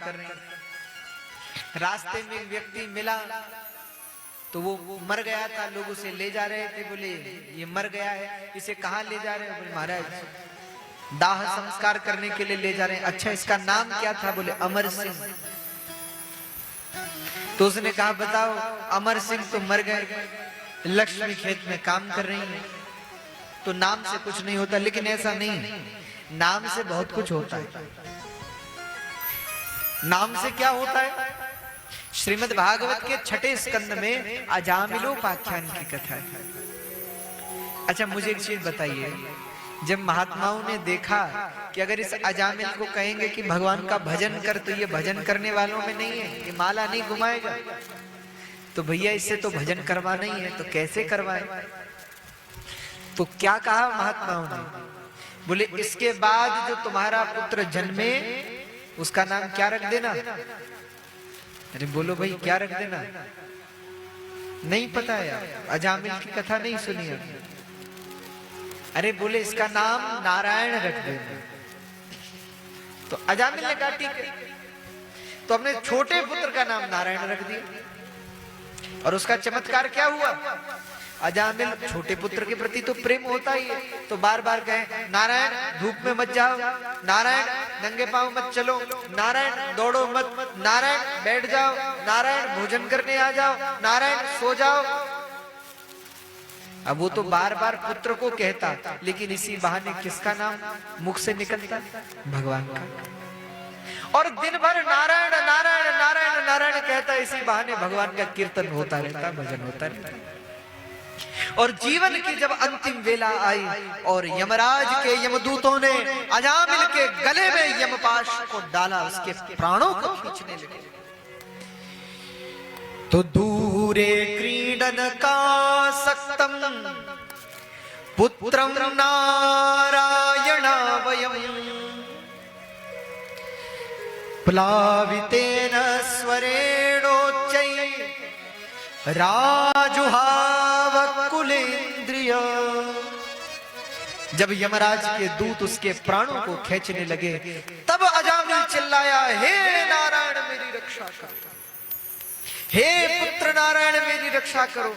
कर रहे हैं। रास्ते में एक व्यक्ति मिला तो वो मर गया था, लोग उसे ले जा रहे थे, बोले ये मर गया है, इसे कहाँ ले जा रहे हैं? बोले महाराज दाह संस्कार करने के लिए ले जा रहे हैं। अच्छा इसका नाम क्या था? बोले अमर सिंह। तो उसने कहा बताओ, अमर सिंह तो मर गए, लक्ष्मी खेत में काम कर रही है, तो नाम से कुछ नहीं होता। लेकिन ऐसा नहीं, नाम से बहुत कुछ होता है। नाम से क्या होता है? श्रीमद् भागवत के 6ठे स्कंद में अजामिलोपाख्यान की कथा है। अच्छा मुझे एक चीज बताइए, जब महात्माओं ने देखा कि अगर इस अजामिल को कहेंगे कि भगवान का भजन कर, तो ये भजन करने वालों में नहीं है, ये माला नहीं घुमाएगा, तो भैया इससे तो भजन करवाना ही है, तो कैसे करवाए? तो क्या कहा महात्माओं ने? बोले इसके बाद जो तुम्हारा पुत्र जन्मे उसका नाम क्या रख देना? अरे बोलो भाई क्या रख देना? नहीं पता है यार, अजामिल की कथा नहीं सुनी है। अरे बोले इसका नाम नारायण रख देना। तो अजामिल ने कहा ठीक है, तो अपने छोटे पुत्र का नाम नारायण रख दिया। और उसका चमत्कार क्या हुआ? अजामिल छोटे पुत्र के प्रति तो प्रेम होता ही है, तो बार बार कहे नारायण धूप में मत जाओ, नारायण नंगे पांव मत चलो, नारायण दौड़ो मत, नारायण बैठ जाओ, नारायण भोजन करने आ जाओ, नारायण सो जाओ। अब वो तो बार बार पुत्र को कहता, लेकिन इसी बहाने किसका नाम मुख से निकलता? भगवान का। और दिन भर नारायण नारायण नारायण नारायण कहता, इसी बहाने भगवान का कीर्तन होता रहता, भजन होता रहता। और जीवन की जब अंतिम वेला आई और यमराज के यमदूतों ने अजामिल के गले में यमपाश को डाला, उसके प्राणों को खींचने लगे, तो दूरे क्रीडन का सक्तम पुत्रम नारायण वयम प्लावितेन स्वरेणोच्चै राजुहाव कुलेन्द्रिय। जब यमराज के दूत उसके प्राणों को खींचने लगे, तब अजामिल चिल्लाया, हे नारायण मेरी रक्षा करो, हे पुत्र नारायण मेरी रक्षा करो।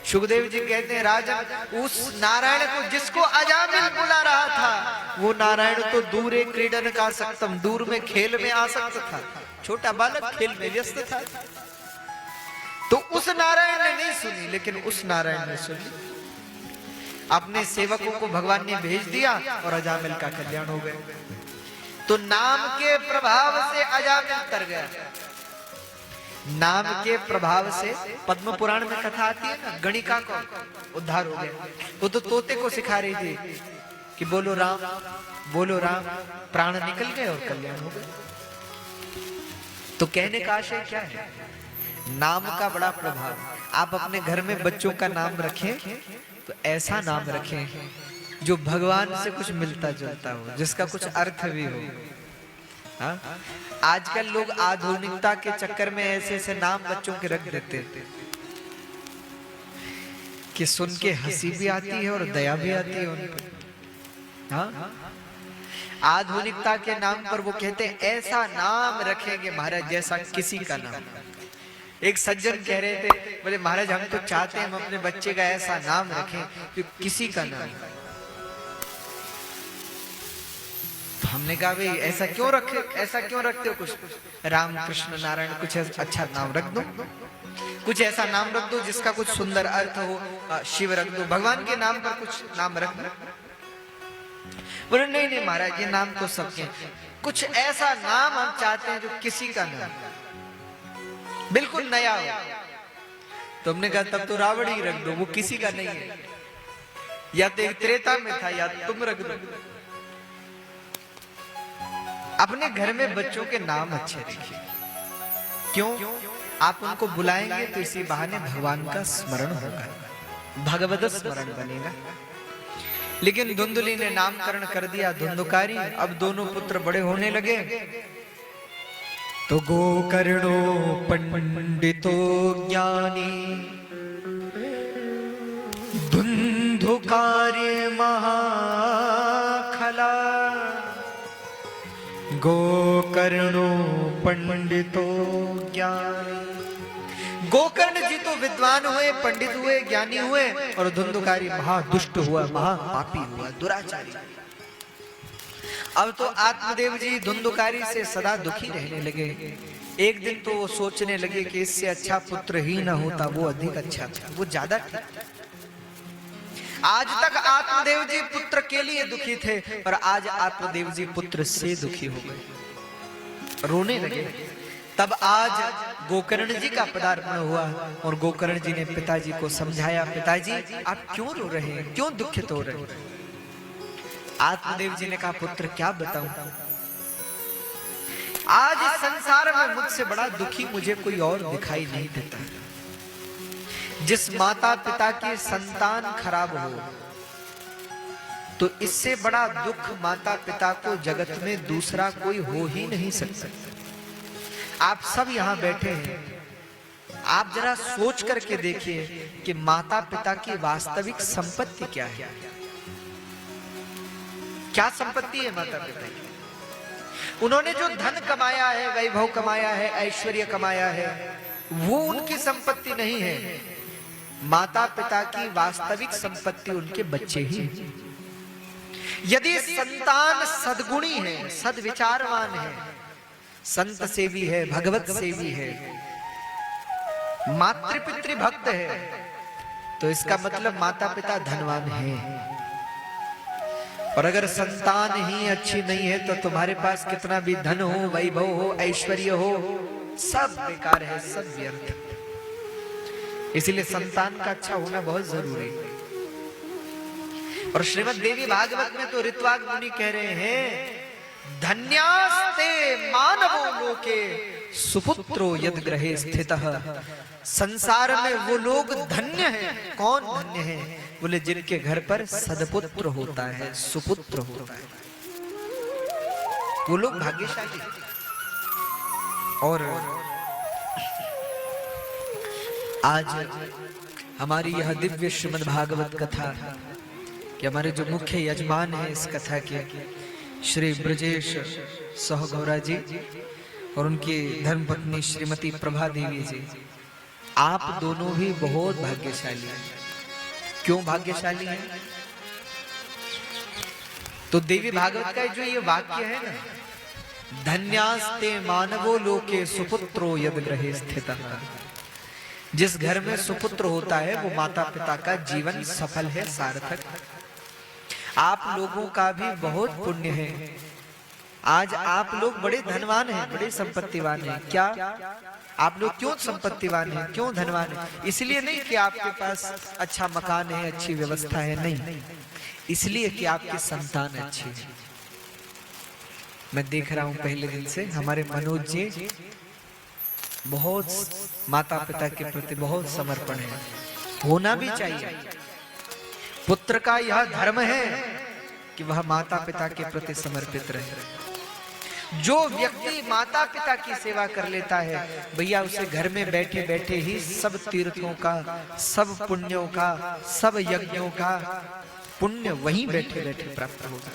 सुखदेव जी कहते हैं राजन, उस नारायण को जिसको अजामिल बुला रहा था, वो नारायण तो दूरे क्रीडन का सक्तम, दूर में खेल में आ सकता था, छोटा बालक खेल में व्यस्त था। तो उस नारायण ने नहीं सुनी, लेकिन उस नारायण ने सुनी। अपने सेवकों को भगवान ने भेज दिया और अजामिल का कल्याण हो गया। तो नाम के प्रभाव से अजामिल तर गया। नाम के प्रभाव से पद्म पुराण में कथा आती है ना, गणिका को उद्धार हो गया। वो तो तोते को सिखा रही थी कि बोलो राम, बोलो राम, प्राण निकल गए और कल्याण हो गया। तो कहने का आशय क्या है? नाम का बड़ा प्रभाव। आप अपने घर में बच्चों का नाम रखें तो ऐसा नाम रखें जो भगवान से कुछ मिलता जुलता हो, जिसका कुछ अर्थ भी हो। हाँ? आजकल लोग आधुनिकता के चक्कर में ऐसे ऐसे नाम बच्चों के रख देते कि सुन के हंसी भी आती है और दया भी आती है उन पर। हाँ? आधुनिकता के नाम पर वो कहते हैं ऐसा नाम रखेंगे महाराज जैसा किसी का नाम। एक सज्जन कह रहे थे, बोले महाराज हम तो चाहते हैं हम अपने बच्चे का ऐसा नाम रखें कि किसी का नाम। तो हमने कहा भाई ऐसा क्यों रखते हो? कुछ राम कृष्ण नारायण कुछ अच्छा नाम रख दो, कुछ ऐसा नाम रख दो जिसका कुछ सुंदर अर्थ हो। शिव रख दो, भगवान के नाम पर कुछ नाम रख दो। बोले नहीं महाराज ये नाम तो सबके, कुछ ऐसा नाम हम चाहते हैं जो किसी का नाम बिल्कुल नया हो। तो हमने कहा तब तो रावण ही रख दो, वो किसी का नहीं है, या तो त्रेता में था या तुम रख दो। अपने घर में बच्चों के नाम अच्छे रखिए। क्यों? आप उनको बुलाएंगे तो इसी बहाने भगवान का स्मरण होगा, भगवत स्मरण बनेगा। लेकिन धुंधुली ने नामकरण कर दिया धुंधुकारी। अब दोनों पुत्र बड़े होने लगे तो गोकर्णो पंडितो ज्ञानी धुंधुकारी महाखला गोकर्णो पंडितो ज्ञानी। गोकर्ण जी तो विद्वान हुए, पंडित हुए, ज्ञानी हुए, और धुंधुकारी महादुष्ट हुआ, महापापी हुआ, दुराचारी। अब तो आत्मदेव जी धुंधुकारी से सदा दुखी रहने लगे। एक दिन तो वो सोचने लगे कि इससे अच्छा पुत्र ही न होता, वो अधिक अच्छा था, वो ज्यादा ठीक। आज तक आत्मदेव जी पुत्र के लिए दुखी थे, पर आज आत्मदेव जी पुत्र से दुखी हो गए, रोने लगे। तब आज गोकर्ण जी का पदार्पण हुआ और गोकर्ण जी ने पिताजी को समझाया, पिताजी आप क्यों रो रहे हैं, क्यों दुखित हो रहे हैं? आत्मदेव जी ने कहा, पुत्र क्या बताऊं, आज इस संसार में मुझसे बड़ा दुखी मुझे कोई और दिखाई नहीं देता। जिस माता पिता की संतान खराब हो, तो इससे बड़ा दुख माता पिता को जगत में दूसरा कोई हो ही नहीं सकता। आप सब यहां बैठे हैं, आप जरा सोच करके देखिए कि माता पिता की वास्तविक संपत्ति क्या है। क्या संपत्ति है माता पिता की? उन्होंने जो धन कमाया है, वैभव कमाया है, ऐश्वर्य कमाया है, वो उनकी संपत्ति नहीं है। माता पिता की वास्तविक संपत्ति उनके बच्चे ही हैं। यदि संतान सद्गुणी है, सद्विचारवान है, संत सेवी है, भगवत सेवी है, मातृपितृ भक्त है, तो इसका मतलब माता पिता धनवान है। और अगर संतान ही अच्छी नहीं है तो तुम्हारे पास कितना भी धन हो, वैभव हो, ऐश्वर्य हो, सब बेकार है, सब व्यर्थ। इसलिए संतान का अच्छा होना बहुत जरूरी है। और श्रीमद् देवी भागवत में तो ऋत्वाग मुनि कह रहे हैं, धन्यास्ते मानवो लोके सुपुत्रो यद गृहे स्थितः। संसार में वो लोग धन्य हैं। कौन धन्य है? बोले जिनके घर पर सदपुत्र होता है, सुपुत्र होता है, वो लोग भाग्यशाली। और आज हमारी यह दिव्य श्रीमद् भागवत कथा कि हमारे जो मुख्य यजमान हैं इस कथा के, श्री ब्रजेश सहगौरा जी और उनकी धर्मपत्नी श्रीमती प्रभा देवी जी, आप दोनों भी बहुत भाग्यशाली हैं। क्यों भाग्यशाली हैं? तो देवी भागवत का जो ये वाक्य है ना, धन्यास्ते मानवो लोके सुपुत्रो यद गृहे स्थितः। जिस घर में सुपुत्र होता है वो माता पिता का जीवन सफल है, सार्थक। आप लोगों का भी बहुत पुण्य है। आज आप लोग बड़े धनवान हैं, बड़े संपत्तिवान हैं। क्या आप लोग क्यों संपत्तिवान हैं, क्यों धनवान हैं? इसलिए नहीं कि आपके पास अच्छा मकान है, अच्छी व्यवस्था है, नहीं, इसलिए कि आपकी संतान अच्छी है। मैं देख रहा हूं पहले दिन से हमारे मनोज जी बहुत माता पिता के प्रति बहुत समर्पण है। होना भी चाहिए। पुत्र का यह धर्म है कि वह माता पिता के प्रति समर्पित रहे। जो व्यक्ति माता पिता की सेवा कर लेता है, भैया उसे घर में बैठे बैठे ही सब तीर्थों का, सब पुण्यों का, सब यज्ञों का पुण्य वहीं बैठे बैठे प्राप्त होगा।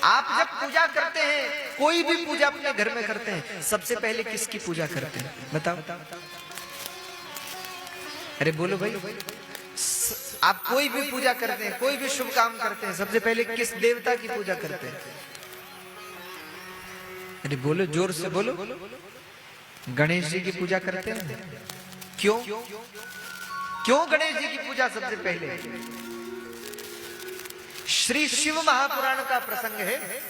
आप जब पूजा करते हैं, कोई भी पूजा अपने घर में करते हैं, सबसे पहले किसकी पूजा करते हैं बताओ? अरे बोलो भाई, आप कोई भी पूजा करते हैं, कोई भी शुभ काम करते हैं, सबसे पहले किस देवता की पूजा करते हैं? अरे बोलो, जोर से बोलो। गणेश जी की पूजा करते हैं। क्यों? क्यों गणेश जी की पूजा सबसे पहले? श्री शिव महापुराण का प्रसंग है,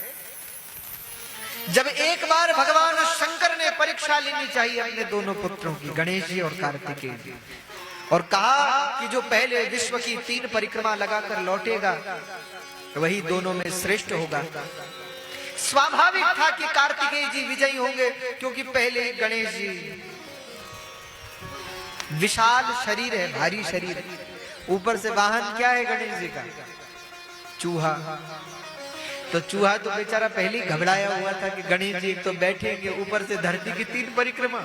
जब एक बार भगवान शंकर ने परीक्षा लेनी चाहिए अपने दोनों पुत्रों की, गणेश जी और कार्तिकेय जी, और कहा कि जो पहले विश्व की 3 परिक्रमा लगाकर लौटेगा वही दोनों में श्रेष्ठ होगा। स्वाभाविक था कि कार्तिकेय जी विजयी होंगे, क्योंकि पहले गणेश जी विशाल शरीर है, भारी शरीर, ऊपर से वाहन क्या है गणेश जी का? चूहा। तो चूहा तो बेचारा पहले ही घबराया हुआ था कि गणेश जी तो बैठेंगे, ऊपर से धरती की 3 परिक्रमा।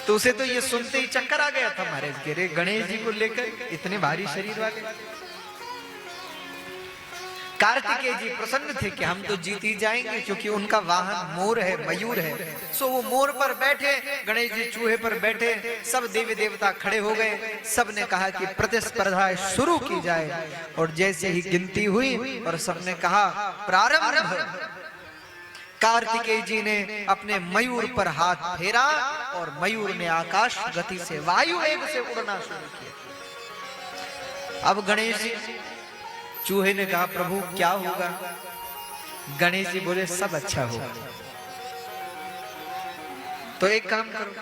तो उसे तो ये सुनते ही चक्कर आ गया था महाराज के, रे गणेश जी को लेकर इतने भारी शरीर वाले। कार्तिकेय जी प्रसन्न थे कि हम तो जीत ही जाएंगे, क्योंकि उनका वाहन मोर है, मयूर है। सो वो मोर पर बैठे, गणेश जी चूहे पर बैठे, सब देवी देवता खड़े हो गए। सबने कहा कि प्रतिस्पर्धा शुरू की जाए। और जैसे ही गिनती हुई और सबने कहा प्रारंभ, कार्तिकेय जी ने अपने मयूर पर हाथ फेरा और मयूर ने आकाश गति से, वायु वेग से उड़ना शुरू किया। अब गणेश जी, चूहे ने कहा प्रभु क्या होगा? गणेश जी बोले सब अच्छा होगा। तो एक काम करो,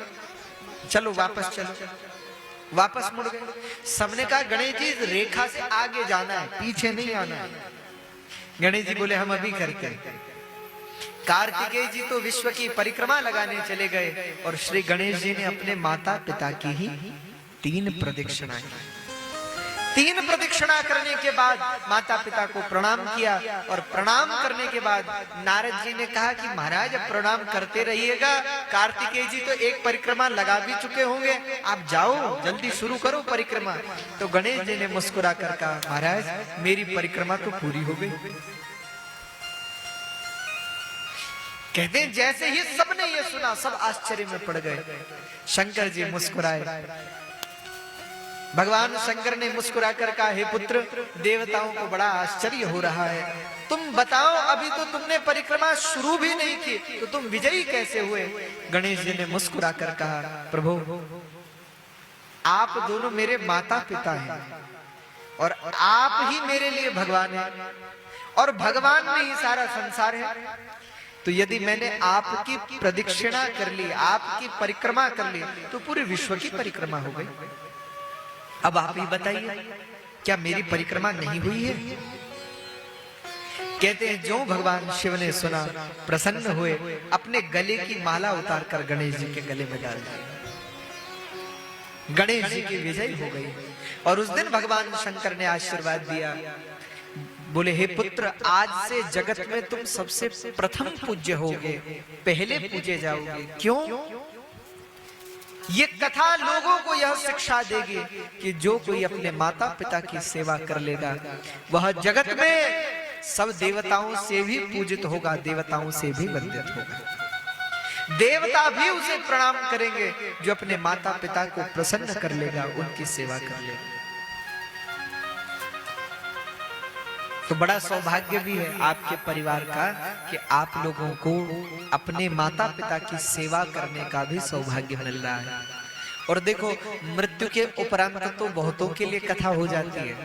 चलो वापस चलो। वापस मुड़ गए। सबने कहा गणेश जी रेखा से आगे जाना है, पीछे नहीं आना है। गणेश जी बोले हम अभी करके। कार्तिकेय जी तो विश्व की परिक्रमा लगाने चले गए और श्री गणेश जी ने अपने माता पिता की ही 3 प्रदक्षिणाएं, 3 प्रदक्षिणा करने के बाद माता पिता को प्रणाम किया। और प्रणाम करने के बाद नारद जी ने कहा कि महाराज अब प्रणाम करते रहिएगा, कार्तिकेय जी तो एक परिक्रमा लगा भी चुके होंगे, आप जाओ जल्दी शुरू करो परिक्रमा। तो गणेश जी ने मुस्कुरा कर कहा महाराज मेरी परिक्रमा तो पूरी हो गई। कहते हैं जैसे ही सबने ये सुना सब आश्चर्य में पड़ गए। शंकर जी मुस्कुराए। भगवान शंकर ने मुस्कुरा कर कहा हे पुत्र, देवताओं को बड़ा आश्चर्य हो रहा है, तुम बताओ अभी तो तुमने परिक्रमा शुरू भी नहीं की, तो तुम विजयी कैसे हुए? गणेश जी ने मुस्कुरा कर कहा प्रभु आप दोनों मेरे माता पिता हैं और आप ही मेरे लिए भगवान हैं और भगवान में ही सारा संसार है। तो यदि मैंने आपकी प्रदक्षिणा कर ली, आपकी परिक्रमा कर ली, तो पूरे विश्व की परिक्रमा हो गई। अब आप ही बताइए क्या मेरी परिक्रमा नहीं हुई है? कहते हैं जो भगवान शिव ने सुना प्रसन्न हुए, अपने गले की माला उतारकर गणेश जी के गले में डाल दी। गणेश जी की विजय हो गई। और उस दिन भगवान शंकर ने आशीर्वाद दिया, बोले हे पुत्र आज से जगत में तुम सबसे प्रथम पूज्य होगे, पहले पूजे जाओगे। क्यों? ये कथा लोगों को यह शिक्षा देगी कि जो कोई अपने माता पिता की सेवा कर लेगा वह जगत में सब देवताओं से भी पूजित होगा, देवताओं से भी वंदित होगा। देवता भी उसे प्रणाम करेंगे जो अपने माता पिता को प्रसन्न कर लेगा, उनकी सेवा कर लेगा। तो बड़ा सौभाग्य भी है आपके परिवार का कि आप लोगों को अपने माता पिता की सेवा करने का भी सौभाग्य मिल रहा है। और देखो मृत्यु के उपरांत तो बहुतों के लिए कथा हो जाती है,